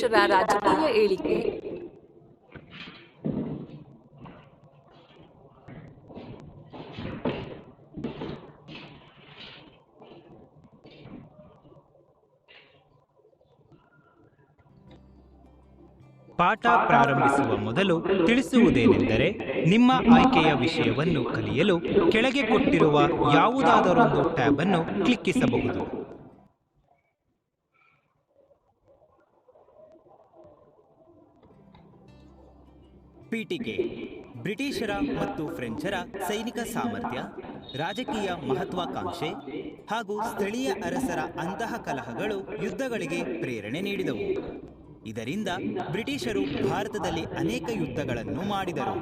ಬ್ರಿಟಿಷರ ರಾಜಕೀಯ ಏಳಿಗೆ. ಪಾಠ ಪ್ರಾರಂಭಿಸುವ ಮೊದಲು ತಿಳಿಸುವುದೇನೆಂದರೆ, ನಿಮ್ಮ ಆಯ್ಕೆಯ ವಿಷಯವನ್ನು ಕಲಿಯಲು ಕೆಳಗೆ ಕೊಟ್ಟಿರುವ ಯಾವುದಾದರೊಂದು ಟ್ಯಾಬ್ ಅನ್ನು ಕ್ಲಿಕ್ಕಿಸಬಹುದು. ಪೀಠಿಕೆ: ಬ್ರಿಟಿಷರ ಮತ್ತು ಫ್ರೆಂಚರ ಸೈನಿಕ ಸಾಮರ್ಥ್ಯ, ರಾಜಕೀಯ ಮಹತ್ವಾಕಾಂಕ್ಷೆ ಹಾಗೂ ಸ್ಥಳೀಯ ಅರಸರ ಅಂತಹ ಕಲಹಗಳು ಯುದ್ಧಗಳಿಗೆ ಪ್ರೇರಣೆ ನೀಡಿದವು. ಇದರಿಂದ ಬ್ರಿಟಿಷರು ಭಾರತದಲ್ಲಿ ಅನೇಕ ಯುದ್ಧಗಳನ್ನು ಮಾಡಿದರು.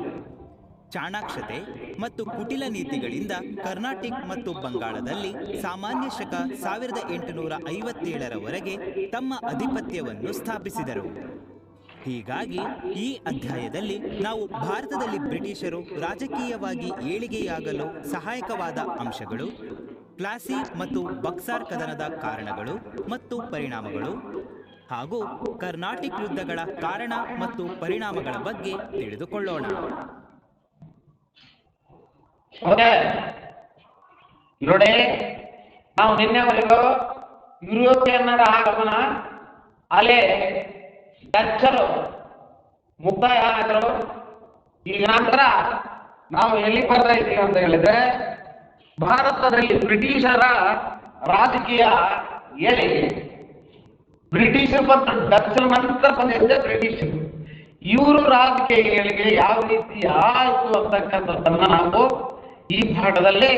ಚಾಣಾಕ್ಷತೆ ಮತ್ತು ಕುಟಿಲ ನೀತಿಗಳಿಂದ ಕರ್ನಾಟಕ ಮತ್ತು ಬಂಗಾಳದಲ್ಲಿ ಸಾಮಾನ್ಯ ಶಕ 1857ರವರೆಗೆ ತಮ್ಮ ಅಧಿಪತ್ಯವನ್ನು ಸ್ಥಾಪಿಸಿದರು. ಹೀಗಾಗಿ ಈ ಅಧ್ಯಾಯದಲ್ಲಿ ನಾವು ಭಾರತದಲ್ಲಿ ಬ್ರಿಟಿಷರು ರಾಜಕೀಯವಾಗಿ ಏಳಿಗೆಯಾಗಲು ಸಹಾಯಕವಾದ ಅಂಶಗಳು, ಪ್ಲಾಸಿ ಮತ್ತು ಬಕ್ಸಾರ್ ಕದನದ ಕಾರಣಗಳು ಮತ್ತು ಪರಿಣಾಮಗಳು, ಹಾಗೂ ಕರ್ನಾಟಕ ಯುದ್ಧಗಳ ಕಾರಣ ಮತ್ತು ಪರಿಣಾಮಗಳ ಬಗ್ಗೆ ತಿಳಿದುಕೊಳ್ಳೋಣ. ನೋಡಿ, ನಾವು ನಿನ್ನೆವರೆಗೂ ಯುರೋಪಿಯನ್ನರ ಆಗಮನ, ಅಲೆ ಡಚ್ಚರು ಮುಕ್ತಾಯ ಆದರು. ಈಗ ನಂತರ ನಾವು ಎಲ್ಲಿ ಬರ್ತಾ ಇದ್ದೀವಿ ಅಂತ ಹೇಳಿದ್ರೆ, ಭಾರತದಲ್ಲಿ ಬ್ರಿಟಿಷರ ರಾಜಕೀಯ ಏಳಿಗೆ. ಬ್ರಿಟಿಷರು ಬಂದ ಡಚ್ಚರ ನಂತರ ಬಂದಿದ್ದೆ ಬ್ರಿಟಿಷರು. ಇವರು ರಾಜಕೀಯ ಏಳಿಗೆ ಯಾವ ರೀತಿ ಆಯಿತು ಅಂತಕ್ಕಂಥದ್ದನ್ನ ನಾವು ಈ ಪಾಠದಲ್ಲಿ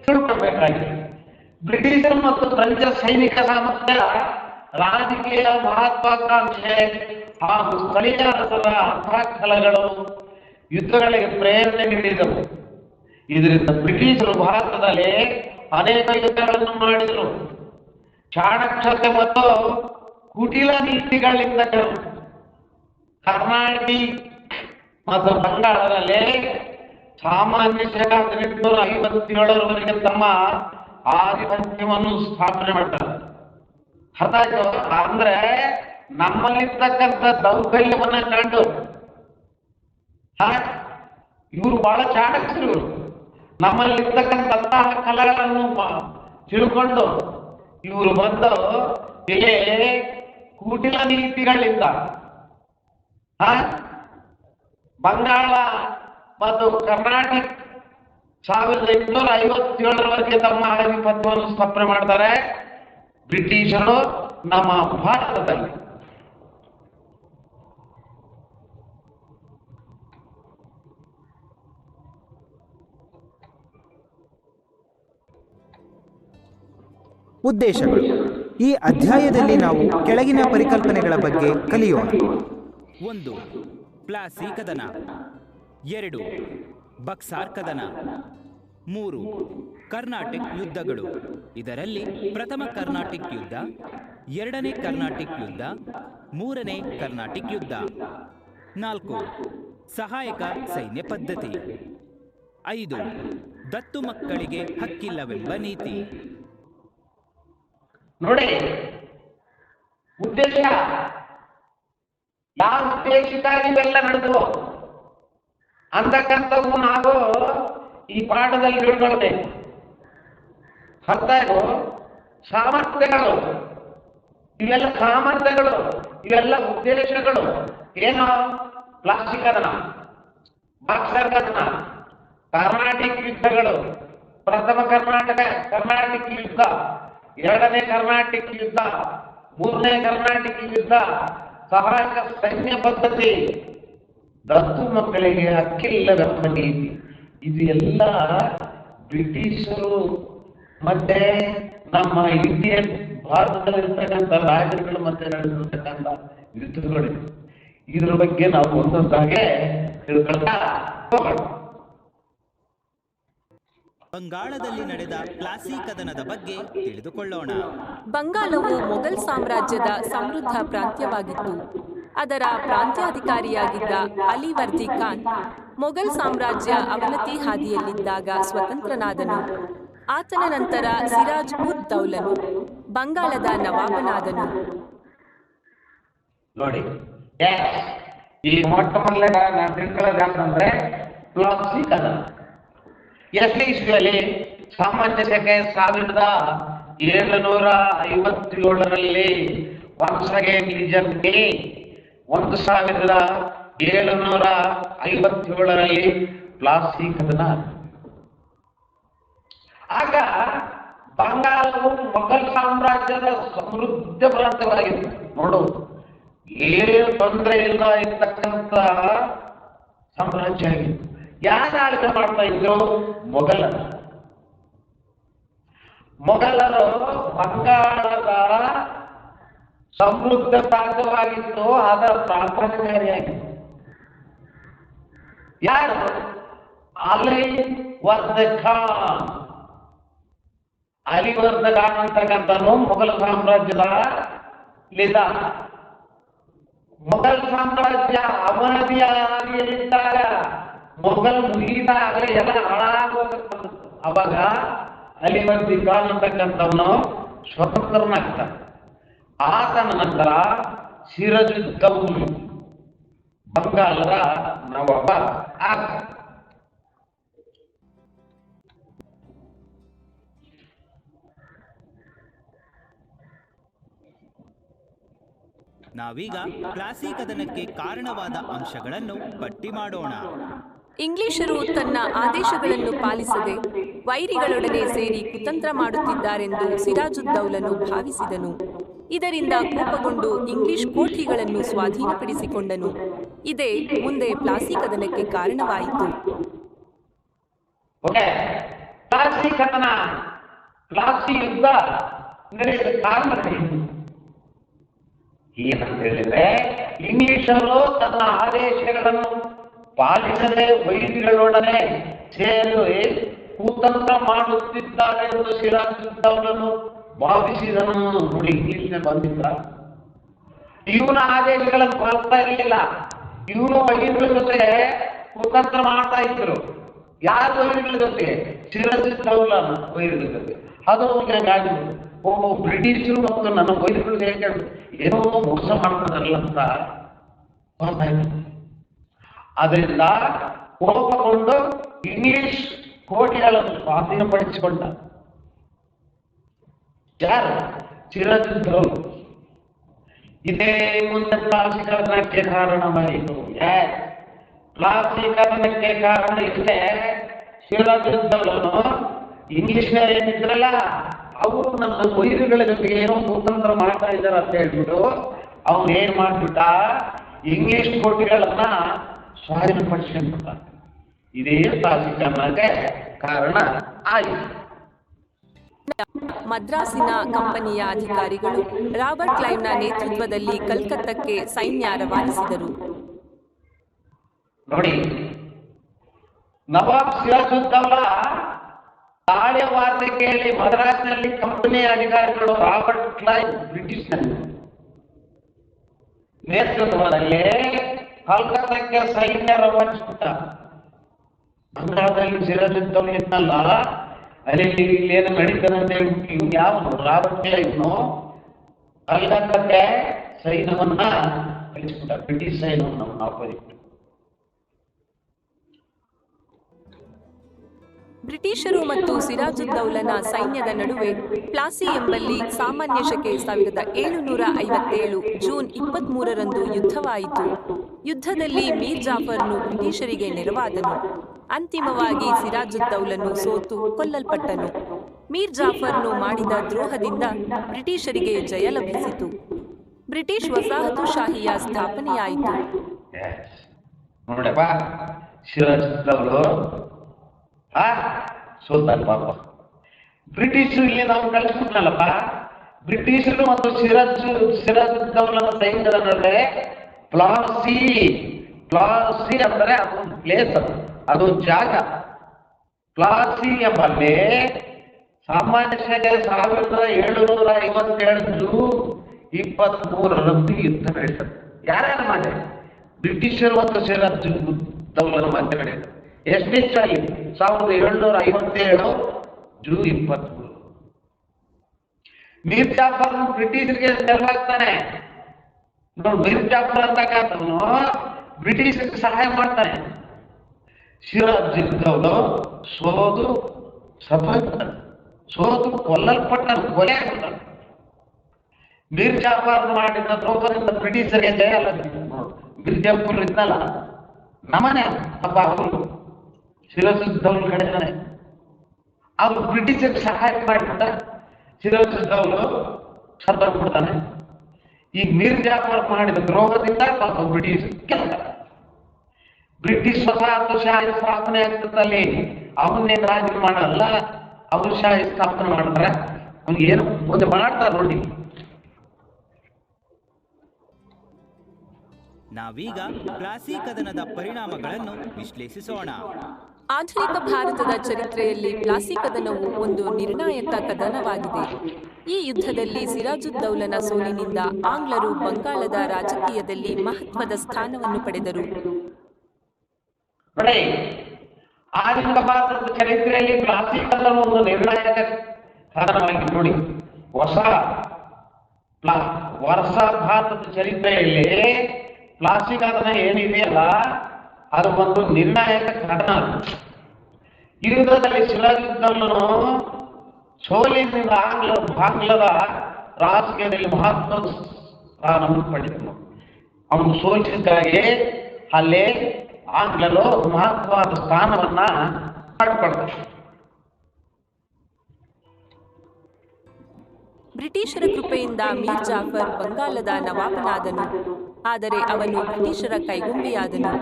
ತಿಳ್ಕೊಬೇಕಾಗಿದೆ. ಬ್ರಿಟಿಷರು ಮತ್ತು ಫ್ರೆಂಚರ ಸೈನಿಕ ಸಾಮರ್ಥ್ಯ, ರಾಜಕೀಯ ಮಹತ್ವಾಕಾಂಕ್ಷೆ ಹಾಗೂ ಸ್ಥಳೀಯ ಅರಸರ ಅಂತಃಕಲಹಗಳು ಯುದ್ಧಗಳಿಗೆ ಪ್ರೇರಣೆ ನೀಡಿದವು. ಇದರಿಂದ ಬ್ರಿಟಿಷರು ಭಾರತದಲ್ಲಿ ಅನೇಕ ಯುದ್ಧಗಳನ್ನು ಮಾಡಿದರು. ಚಾಣಕ್ಷತೆ ಮತ್ತು ಕುಟಿಲ ನೀತಿಗಳಿಂದ ಕರ್ನಾಟಕ ಮತ್ತು ಬಂಗಾಳದಲ್ಲಿ ಸಾಮಾನ್ಯ ಶಕ 1857ರವರೆಗೆ ತಮ್ಮ ಆಧಿಪತ್ಯವನ್ನು ಸ್ಥಾಪನೆ ಮಾಡ್ತಾರೆ. ಅರ್ಥ ಆಯ್ತು? ಅಂದ್ರೆ ನಮ್ಮಲ್ಲಿರ್ತಕ್ಕಂಥ ದೌರ್ಬಲ್ಯವನ್ನ ಕಂಡು ಇವರು ಬಹಳ ಚಾಣಕ್ಷರು. ಇವರು ನಮ್ಮಲ್ಲಿರ್ತಕ್ಕಂತಹ ಕಲೆಗಳನ್ನು ತಿಳ್ಕೊಂಡು ಇವರು ಬಂದು ಇಲ್ಲಿ ಕುಟಿಲ ನೀತಿಗಳಿಂದ ಬಂಗಾಳ ಮತ್ತು ಕರ್ನಾಟಕ 1857ರವರೆಗೆ ತಮ್ಮ ಆಧಿಪತ್ಯವನ್ನು ಸ್ಥಾಪನೆ ಮಾಡ್ತಾರೆ ಬ್ರಿಟಿಷರು ನಮ್ಮ ಭಾರತದಲ್ಲಿ. ಉದ್ದೇಶಗಳು: ಈ ಅಧ್ಯಾಯದಲ್ಲಿ ನಾವು ಕೆಳಗಿನ ಪರಿಕಲ್ಪನೆಗಳ ಬಗ್ಗೆ ಕಲಿಯೋಣ. 1. ಪ್ಲಾಸಿ ಕದನ. 2. ಬಕ್ಸಾರ್ ಕದನ. 3. ಕರ್ನಾಟಕ ಯುದ್ಧಗಳು. ಇದರಲ್ಲಿ ಪ್ರಥಮ ಕರ್ನಾಟಕ ಯುದ್ಧ, ಎರಡನೇ ಕರ್ನಾಟಕ ಯುದ್ಧ, ಮೂರನೇ ಕರ್ನಾಟಕ ಯುದ್ಧ. 4. ಸಹಾಯಕ ಸೈನ್ಯ ಪದ್ಧತಿ. 5. ದತ್ತು ಮಕ್ಕಳಿಗೆ ಹಕ್ಕಿಲ್ಲವೆಂಬ ನೀತಿ. ನೋಡಿ, ಉದ್ದೇಶ ಯಾವ ಉದ್ದೇಶಕ್ಕಾಗಿ ಇವೆಲ್ಲ ನಡೆದವು ಅಂತಕ್ಕಂಥವು ನಾವು ಈ ಪಾಠದಲ್ಲಿ ತಿಳ್ಕೊಳ್ಬೇಕು. ಹತ್ತಾರು ಸಾಮರ್ಥ್ಯಗಳು, ಇವೆಲ್ಲ ಸಾಮರ್ಥ್ಯಗಳು, ಇವೆಲ್ಲ ಉದ್ದೇಶಗಳು ಏನು? ಪ್ಲಾಸಿ ಕದನ, ಬಕ್ಸರ್ ಕದನ, ಕರ್ನಾಟಕ ಯುದ್ಧಗಳು, ಪ್ರಥಮ ಕರ್ನಾಟಕ ಯುದ್ಧ, ಎರಡನೇ ಕರ್ನಾಟಕ ಯುದ್ಧ, ಮೂರನೇ ಕರ್ನಾಟಕ ಯುದ್ಧ, ಸಹಾಯಕ ಸೈನ್ಯ ಪದ್ಧತಿ, ದತ್ತು ಮಕ್ಕಳಿಗೆ ಹಕ್ಕಿಲ್ಲವೆಂಬ ನೀತಿ. ಇದು ಎಲ್ಲ ಬ್ರಿಟಿಷರು ಮತ್ತೆ ನಮ್ಮ ಇಂಡಿಯನ್ ಭಾರತದಲ್ಲಿರ್ತಕ್ಕಂಥ ರಾಜ್ಯಗಳು ಮತ್ತೆ ನಡೆದಿರ್ತಕ್ಕಂಥ ಯುದ್ಧಗಳು. ಇದ್ರ ಬಗ್ಗೆ ನಾವು ಒಂದೊಂದಾಗೆ ತಿಳ್ಕೊಳ್ತಾ ಹೋಗೋಣ. ಬಂಗಾಳದಲ್ಲಿ ನಡೆದ ಪ್ಲಾಸಿ ಕದನದ ಬಗ್ಗೆ ತಿಳಿದುಕೊಳ್ಳೋಣ. ಬಂಗಾಳವು ಮೊಘಲ್ ಸಾಮ್ರಾಜ್ಯದ ಸಮೃದ್ಧ ಪ್ರಾಂತ್ಯವಾಗಿತ್ತು. ಅದರ ಪ್ರಾಂತ್ಯಾಧಿಕಾರಿಯಾಗಿದ್ದ ಅಲಿವರ್ದಿ ಖಾನ್ ಮೊಘಲ್ ಸಾಮ್ರಾಜ್ಯ ಅವನತಿ ಹಾದಿಯಲ್ಲಿದ್ದಾಗ ಸ್ವತಂತ್ರನಾದನು. ಆತನ ನಂತರ ಸಿರಾಜ್ ಉದ್ ದೌಲನು ಬಂಗಾಳದ ನವಾಬನಾದನು. ನೋಡಿ ಈ ಮೊಟ್ಟ ಮೊದಲೇ ನಾನು ತಿಳ್ಕೊಳ್ಳೋದು ಯಾಕಂದ್ರೆ ಪ್ಲಾಸಿ ಕದನ ಎಷ್ಟನೇ ಇಸ್ವಿಯಲ್ಲಿ ಸಾಮಾನ್ಯ ಶಕೆ 1757ರಲ್ಲಿ ವಂಶಗೆ ನಿಜಕ್ಕೆ 1757ರಲ್ಲಿ ಪ್ಲಾಸಿ ಕದನ. ಆಗ ಬಂಗಾಳವು ಮೊಘಲ್ ಸಾಮ್ರಾಜ್ಯದ ಸಮೃದ್ಧ ಪ್ರಾಂತವಾಗಿತ್ತು. ನೋಡು, ಏನು ತೊಂದರೆ ಇಲ್ಲ ಇರ್ತಕ್ಕಂಥ ಸಾಮ್ರಾಜ್ಯ ಆಗಿತ್ತು. ಯಾರು ಆಳ್ವಿಕೆ ಮಾಡ್ತಾ ಇದ್ರು? ಮೊಘಲರು ಬಂಗಾಳದ ಸಮೃದ್ಧ ಪ್ರಾಂತವಾಗಿತ್ತು, ಅದರ ಪ್ರಾಂತಾಧಿಕಾರಿಯಾಗಿತ್ತು. ಯಾರು? ಅಲಿವರ್ದಿ ಖಾನ್ ಅಂತಕ್ಕಂಥನು ಮೊಘಲ್ ಸಾಮ್ರಾಜ್ಯದ ಲಿದ. ಮೊಘಲ್ ಸಾಮ್ರಾಜ್ಯ ಅವನದಿಯಾಗಿದ್ದಾಗ ಮೊಘಲ್ ಮುಗಿದಾಗ ಎಲ್ಲ ಹಾಳಾಗೋಗುತ್ತೆ. ಅವಾಗ ಅಲಿವರ್ದಿ ಖಾನ್ ಅಂತಕ್ಕಂಥವನು ಸ್ವತಂತ್ರನಾಗ್ತಾನೆ. ಆತನ ನಂತರ ಸಿರಾಜುದ್ದೌಲ ಬಂಗಾಳದ ನವಾಬ ಆಗ್ತಾನೆ. ನಾವೀಗ ಪ್ಲಾಸಿ ಕದನಕ್ಕೆ ಕಾರಣವಾದ ಅಂಶಗಳನ್ನು ಪಟ್ಟಿ ಮಾಡೋಣ. ಇಂಗ್ಲಿಷರು ತನ್ನ ಆದೇಶಗಳನ್ನು ಪಾಲಿಸದೆ ವೈರಿಗಳೊಡನೆ ಸೇರಿ ಕುತಂತ್ರ ಮಾಡುತ್ತಿದ್ದಾರೆಂದು ಸಿರಾಜುದ್ದೌಲನು ಭಾವಿಸಿದನು. ಇದರಿಂದ ಕೋಪಗೊಂಡು ಇಂಗ್ಲಿಷ್ ಕೋಠಿಗಳನ್ನು ಸ್ವಾಧೀನಪಡಿಸಿಕೊಂಡನು. ಇದೇ ಮುಂದೆ ಪ್ಲಾಸಿ ಕದನಕ್ಕೆ ಕಾರಣವಾಯಿತು. ಪ್ಲಾಸಿ ಕದನ, ಪ್ಲಾಸಿ ಯುದ್ಧ ನಡೆದ ಕಾರಣ ಏನಂತ ಹೇಳಿದ್ರೆ, ಇಂಗ್ಲಿಷರು ತನ್ನ ಆದೇಶಗಳನ್ನು ಪಾಲಿಸದೆ ವೈರಿಗಳೊಡನೆ ಸೇರಿ ಕುತಂತ್ರ ಮಾಡುತ್ತಿದ್ದಾರೆ ಎಂದು ಸಿರಾಜುದ್ದೌಲನು ಭಾವಿಸಿದನು. ನೋಡಿ, ಇಂಗ್ಲಿಷ್ ಬಂದಿದ್ದ ಇವನ ಆದೇಶಗಳನ್ನು ಪಾಲಿಸ್ತಾ ಇರಲಿಲ್ಲ. ಇವನು ವೈರಿಗಳ ಜೊತೆ ಕುತಂತ್ರ ಮಾಡ್ತಾ ಇದ್ರು. ಯಾರು ವೈರಿಗಳ ಜೊತೆ? ಸಿರಾಜುದ್ದೌಲನ ವೈರಿಗಳ ಜೊತೆ. ಅದು ಹಾಗಾಗಿತ್ತು. ಬ್ರಿಟಿಷರು ಮತ್ತು ನನ್ನ ವೈರಿಗಳು ಹೇಗೆ ಏನೋ ಮೋಸ ಮಾಡ್ತಾರಲ್ಲ ಅಂತ ಅದರಿಂದ ಕೋಪಗೊಂಡು ಇಂಗ್ಲಿಷ್ ಕೋಟೆಗಳನ್ನು ಸ್ವಾಧೀನಪಡಿಸಿಕೊಂಡ. ಯಾರು? ಸಿರಾಜುದ್ದೌಲ. ಇದೇ ಮುಂದೆ ಪ್ಲಾಸಿ ಕದನಕ್ಕೆ ಕಾರಣವಾಯಿತು. ಪ್ಲಾಸಿ ಕದನಕ್ಕೆ ಕಾರಣ ಇಷ್ಟೇ, ಸಿರಾಜುದ್ದೌಲನು ಇಂಗ್ಲಿಷ್ನವ್ರು ಏನಿದ್ರಲ್ಲ ಅವರು ನಮ್ಮ ವೈರಿಗಳ ಜೊತೆಗೆ ಏನೋ ಕುತಂತ್ರ ಮಾಡ್ತಾ ಇದ್ದಾರೆ ಅಂತ ಹೇಳ್ಬಿಟ್ಟು ಅವನು ಏನ್ ಮಾಡ್ಬಿಟ್ಟ, ಇಂಗ್ಲಿಷ್ ಕೋಟೆಗಳನ್ನ ಸ್ವಾಧೀನಪಡಿಸಿಕೊಂಡ್ಬಿಟ್ಟ. ಇದೇ ಪ್ಲಾಸಿ ಕದನಕ್ಕೆ ಕಾರಣ ಆಯಿತು. ಮದ್ರಾಸಿನ ಕಂಪನಿಯ ಅಧಿಕಾರಿಗಳು ರಾಬರ್ಟ್ ಕ್ಲೈವ್ನ ನೇತೃತ್ವದಲ್ಲಿ ಕಲ್ಕತ್ತಕ್ಕೆ ಸೈನ್ಯ ರವಾನಿಸಿದರು. ನೋಡಿ, ನವಾಬ್ ಸಿರಾಜುದ್ದೌಲ ತಾಳೆ ವಾರ್ತೆ ಕೇಳಿ ಮದ್ರಾಸ್ನಲ್ಲಿ ಕಂಪನಿಯ ಅಧಿಕಾರಿಗಳು ರಾಬರ್ಟ್ ಕ್ಲೈವ್ ಬ್ರಿಟಿಷ್ ನೇತೃತ್ವದಲ್ಲಿ ಕಲ್ಕತ್ತಕ್ಕೆ ಸೈನ್ಯ ರವಾನಿಸಿಬಿಟ್ಟ. ಬಂಗಾಳದಲ್ಲಿ ಸಿರಾಜುದ್ದೌಲ ಇದ್ನಲ್ಲ, ಅಲ್ಲಿ ಇಲ್ಲೇನು ನಡೀತದೆ ಅಂತ ಹೇಳ್ಬಿಟ್ಟು ಇವ್ನು ಯಾವನು? ರಾಬರ್ಟ್ ಕ್ಲೈವ್ನು ಕಲ್ಕತ್ತಕ್ಕೆ ಸೈನ್ಯವನ್ನ ಕಳಿಸ್ಬಿಟ್ಟ, ಬ್ರಿಟಿಷ್ ಸೈನ್ಯವನ್ನು ಆಪೋಸಿಟ್. ಬ್ರಿಟಿಷರು ಮತ್ತು ಸಿರಾಜುದ್ದೌಲನ ಸೈನ್ಯದ ನಡುವೆ ಪ್ಲಾಸಿ ಎಂಬಲ್ಲಿ ಸಾಮಾನ್ಯ ಶಕೆ 1757 ಜೂನ್ 23ರಂದು ಯುದ್ಧವಾಯಿತು. ಯುದ್ಧದಲ್ಲಿ ಮೀರ್ ಜಾಫರ್ನು ಬ್ರಿಟಿಷರಿಗೆ ನೆರವಾದನು. ಅಂತಿಮವಾಗಿ ಸಿರಾಜುದ್ದೌಲನು ಸೋತು ಕೊಲ್ಲಲ್ಪಟ್ಟನು. ಮೀರ್ ಜಾಫರ್ನು ಮಾಡಿದ ದ್ರೋಹದಿಂದ ಬ್ರಿಟಿಷರಿಗೆ ಜಯ ಲಭಿಸಿತು. ಬ್ರಿಟಿಷ್ ವಸಾಹತುಶಾಹಿಯ ಸ್ಥಾಪನೆಯಾಯಿತು. ನೋಡಪ್ಪ, ಸಿರಾಜುದ್ದೌಲ ಸೋತಾರ ಪಾಪ. ಬ್ರಿಟಿಷರು ಇಲ್ಲಿ ನಾವು ಕಳಿಸ್ಬಿಟ್ನಲ್ಲಪ್ಪ. ಬ್ರಿಟಿಷರು ಮತ್ತು ಸಿರಾಜುದ್ದೌಲನ ಸೈನ್ಯದ ನಡುವೆ ಪ್ಲಾಸಿ ಅಂದರೆ ಅದೊಂದು ಪ್ಲೇಸ್, ಅದೊಂದು ಜಾಗ. ಪ್ಲಾಸಿ ಎಂಬಲ್ಲಿ ಸಾಮಾನ್ಯ ಶಕೆ 1757 ಜೂನ್ 23ರಂದು ಯುದ್ಧ ನಡೆಯುತ್ತದೆ. ಯಾರ್ಯಾರು ಮಾಡಿ? ಬ್ರಿಟಿಷರು ಮತ್ತು ಸಿರಾಜುದ್ದೌಲನ ಮಧ್ಯೆ ನಡೆಯುತ್ತದೆ. ಎಷ್ಟೆಚ್ಚಾಗಿ 1757 ಜೂನ್ 23. ಮೀರ್ ಜಾಫರ್ ಬ್ರಿಟಿಷರಿಗೆ ನೆರವಾಗ್ತಾನೆ. ನೋಡಿ ಮೀರ್ ಜಾಫರ್ ಅಂತಕ್ಕಂಥವನು ಬ್ರಿಟಿಷರಿಗೆ ಸಹಾಯ ಮಾಡ್ತಾನೆ. ಸಿರಾಜುದ್ದೌಲ ಸೋತು ಸತ್ತೋಗ್ತಾನೆ, ಸೋತು ಕೊಲ್ಲಲ್ಪಟ್ಟನು, ಕೊಲೆ ಆಗ್ಬಿಡ್ತಾನೆ. ಮೀರ್ ಜಾಫರ್ ಮಾಡಿದ ದ್ರೋಹದಿಂದ ಬ್ರಿಟಿಷರಿಗೆ ಜಯ ಅಲ್ಲ. ಮೀರ್ ಜಾಫರ್ ಇದ್ನಲ್ಲ ನಮನೆ ಅಪ್ಪ, ಅವರು ಸಿರಾಜುದ್ದೌಲ ಕಡೆತಾನೆ, ಅವರು ಬ್ರಿಟಿಷರಿಗೆ ಸಹಾಯ ಮಾಡಿಬಿಟ್ಟ, ಸಿರಾಜುದ್ದೌಲ ಸತ್ತೋಗ್ಬಿಡ್ತಾನೆ. ಈ ಮೀರ್ ಜಾಫರ್ ಮಾಡಿದ ದ್ರೋಹದಿಂದ ಪಾಪ ಬ್ರಿಟಿಷ್ ಕೆಲಸ, ಬ್ರಿಟಿಷ್ ವಸಾಹತುಶಾಹಿ ಸ್ಥಾಪನೆ ಆಗ್ತದಲ್ಲಿ ಅವನ್ನೇನು ರಾಜ್ಯ ಮಾಡಲ್ಲ, ಅವರು ಶಾಹಿ ಸ್ಥಾಪನೆ ಮಾಡ್ತಾರ. ಅವ್ನಿಗೆ ಏನು ಒಂದು ಮಾಡ್ತಾರ ನೋಡಿ. ನಾವೀಗ ಪ್ಲಾಸಿ ಕದನದ ಪರಿಣಾಮಗಳನ್ನು ವಿಶ್ಲೇಷಿಸೋಣ. ಆಧುನಿಕ ಭಾರತದ ಚರಿತ್ರೆಯಲ್ಲಿ ಪ್ಲಾಸಿ ಕದನವು ಒಂದು ನಿರ್ಣಾಯಕ ಕದನವಾಗಿದೆ. ಈ ಯುದ್ಧದಲ್ಲಿ ಸಿರಾಜುದ್ದೌಲನ ಸೋಲಿನಿಂದ ಆಂಗ್ಲರು ಬಂಗಾಳದ ರಾಜಕೀಯದಲ್ಲಿ ಮಹತ್ವದ ಸ್ಥಾನವನ್ನು ಪಡೆದರು. ನೋಡಿ, ಆಧುನಿಕ ಭಾರತದ ಚರಿತ್ರೆಯಲ್ಲಿ ಪ್ಲಾಸಿ ಕದನ ಒಂದು ನಿರ್ಣಾಯಕ ಕದನವಾಗಿ ನೋಡಿ. ಹೊಸ ಭಾರತದ ಚರಿತ್ರೆಯಲ್ಲಿ ಪ್ಲಾಸಿ ಕದನ ಏನಿದೆಯಲ್ಲ ಅದು ಒಂದು ನಿರ್ಣಾಯಕ ಕದನ. ಈ ಯುದ್ಧದಲ್ಲಿ ಸಿರಾಜುದ್ದೌಲನು ಸೋಲಿನಿಂದ ಆಂಗ್ಲದ ರಾಜಕೀಯದಲ್ಲಿ ಮಹತ್ವದ ಸ್ಥಾನವನ್ನು ಪಡೆದನು. ಅವನು ಸೋಲಿಸಿದ್ದಾಗೆ ಅಲ್ಲಿ ಆಂಗ್ಲರು ಮಹತ್ವದ ಸ್ಥಾನವನ್ನ ಪಡ್ಕೊಳ್ತಾರೆ. ಬ್ರಿಟಿಷರ ಕೃಪೆಯಿಂದ ಮೀರ್ ಜಾಫರ್ ಬಂಗಾಳದ ನವಾಬನಾದನು, ಆದರೆ ಅವನು ಬ್ರಿಟಿಷರ ಕೈಗೊಂಬೆಯಾದನು.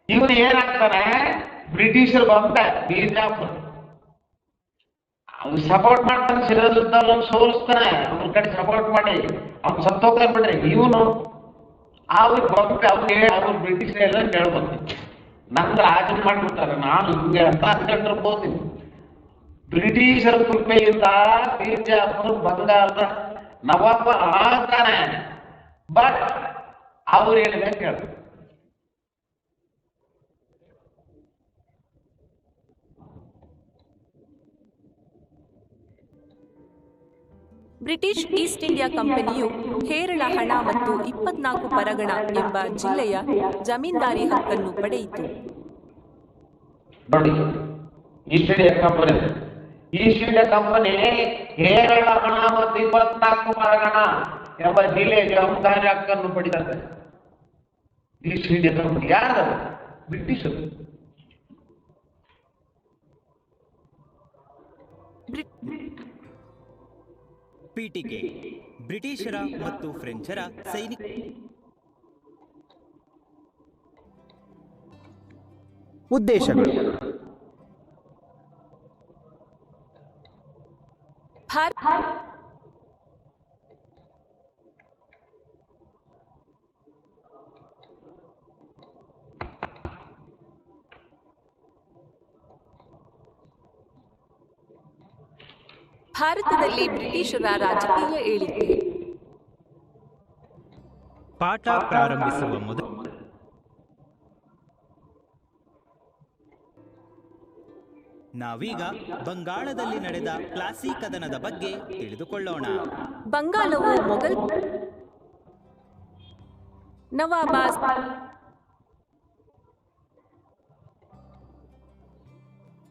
ಇವನು ಏನಾಗ್ತಾನೆ, ಬ್ರಿಟಿಷರು ಬಂದ ಮೀರ್ ಜಾಫರ್ ಅವ್ನು ಸಪೋರ್ಟ್ ಮಾಡ್ತಾನೆ, ಸಿರಾಜುದ್ದೌಲನ ಸೋಲಿಸ್ತಾನೆ, ಅವ್ನ ಕಡೆ ಸಪೋರ್ಟ್ ಮಾಡಿ ಅವ್ನು ಸತ್ತೋಗ್ತಾನೆ ಬಿಡ್ರಿ. ಇವನು ಅವ್ರಿಗೆ ಬಂದು ಅವ್ರು ಬ್ರಿಟಿಷರೆಲ್ಲ ಹೇಳ್ಬೋದು ನಂಗೆ ರಾಜ ಮಾಡ್ಬಿಡ್ತಾರೆ, ನಾನು ಹಿಂಗೆ ಅಂತ ಅಂದ್ಕೊಂಡಿರ್ಬೋದು. ಬ್ರಿಟಿಷರ ಕೃಪೆಯಿಂದ ಮೀರ್ ಜಾಫರ್ ಬಂಗಾಳದ ನವಾಬ ಆಗ್ತಾನೆ, ಬಟ್ ಅವ್ರು ಹೇಳಿದೆ ಕೇಳ. ಬ್ರಿಟಿಷ್ ಈಸ್ಟ್ ಇಂಡಿಯಾ ಕಂಪನಿಯು ಹೇರಳ ಹಣ ಮತ್ತು 24 ಪರಗಣ ಎಂಬ ಜಿಲ್ಲೆಯ ಜಮೀನ್ದಾರಿ ಹಕ್ಕನ್ನು ಪಡೆಯಿತು. ನೋಡಿ, ಈಸ್ಟ್ ಇಂಡಿಯಾ ಕಂಪನಿ ಹೇರಳ ಹಣ ಮತ್ತು 24 ಪರಗಣ ಎಂಬ ಜಿಲ್ಲೆಯ ಜಮೀನ್ದಾರಿ ಹಕ್ಕನ್ನು ಪಡೆದಿದೆ. ಈಸ್ಟ್ ಇಂಡಿಯಾ ಕಂಪನಿ ಯಾರು? ಬ್ರಿಟಿಷರು. ಪೀಠಿಕೆ ಬ್ರಿಟಿಷರ ಮತ್ತು ಫ್ರೆಂಚರ ಸೈನಿಕ ಉದ್ದೇಶಗಳು. ಭಾರತದಲ್ಲಿ ಬ್ರಿಟಿಷರ ರಾಜಕೀಯ ಏಳಿಗೆ. ಪಾಠ ಪ್ರಾರಂಭಿಸುವ ಮೊದಲು ನಾವೀಗ ಬಂಗಾಳದಲ್ಲಿ ನಡೆದ ಪ್ಲಾಸಿ ಕದನದ ಬಗ್ಗೆ ತಿಳಿದುಕೊಳ್ಳೋಣ. ಬಂಗಾಳವು ಮೊಘಲ್ ನವಾಬ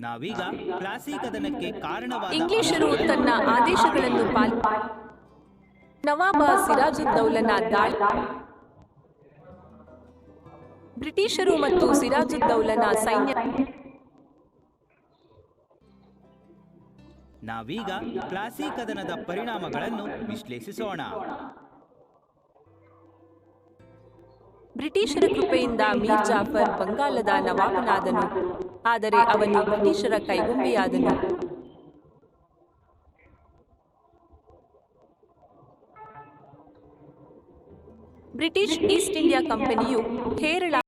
ನಾವೀಗ ಪ್ಲಾಸಿ ಕದನಕ್ಕೆ ಕಾರಣವಾದ ಇಂಗ್ಲಿಷರು ತನ್ನ ಆದೇಶಗಳನ್ನು ನವಾಬ ಸಿರಾಜುದ್ದೌಲನ ದಾಳಿ, ಬ್ರಿಟಿಷರು ಮತ್ತು ಸಿರಾಜುದ್ದೌಲನ ಸೈನ್ಯ. ನಾವೀಗ ಪ್ಲಾಸಿ ಕದನದ ಪರಿಣಾಮಗಳನ್ನು ವಿಶ್ಲೇಷಿಸೋಣ. ಬ್ರಿಟಿಷರ ಕೃಪೆಯಿಂದ ಮೀರ್ ಜಾಫರ್ ಬಂಗಾಳದ ನವಾಬನಾದನು, ಆದರೆ ಅವನು ಬ್ರಿಟಿಷರ ಕೈಗೊಂಬೆಯಾದನು. ಬ್ರಿಟಿಷ್ ಈಸ್ಟ್ ಇಂಡಿಯಾ ಕಂಪನಿಯು ಹೇರಳ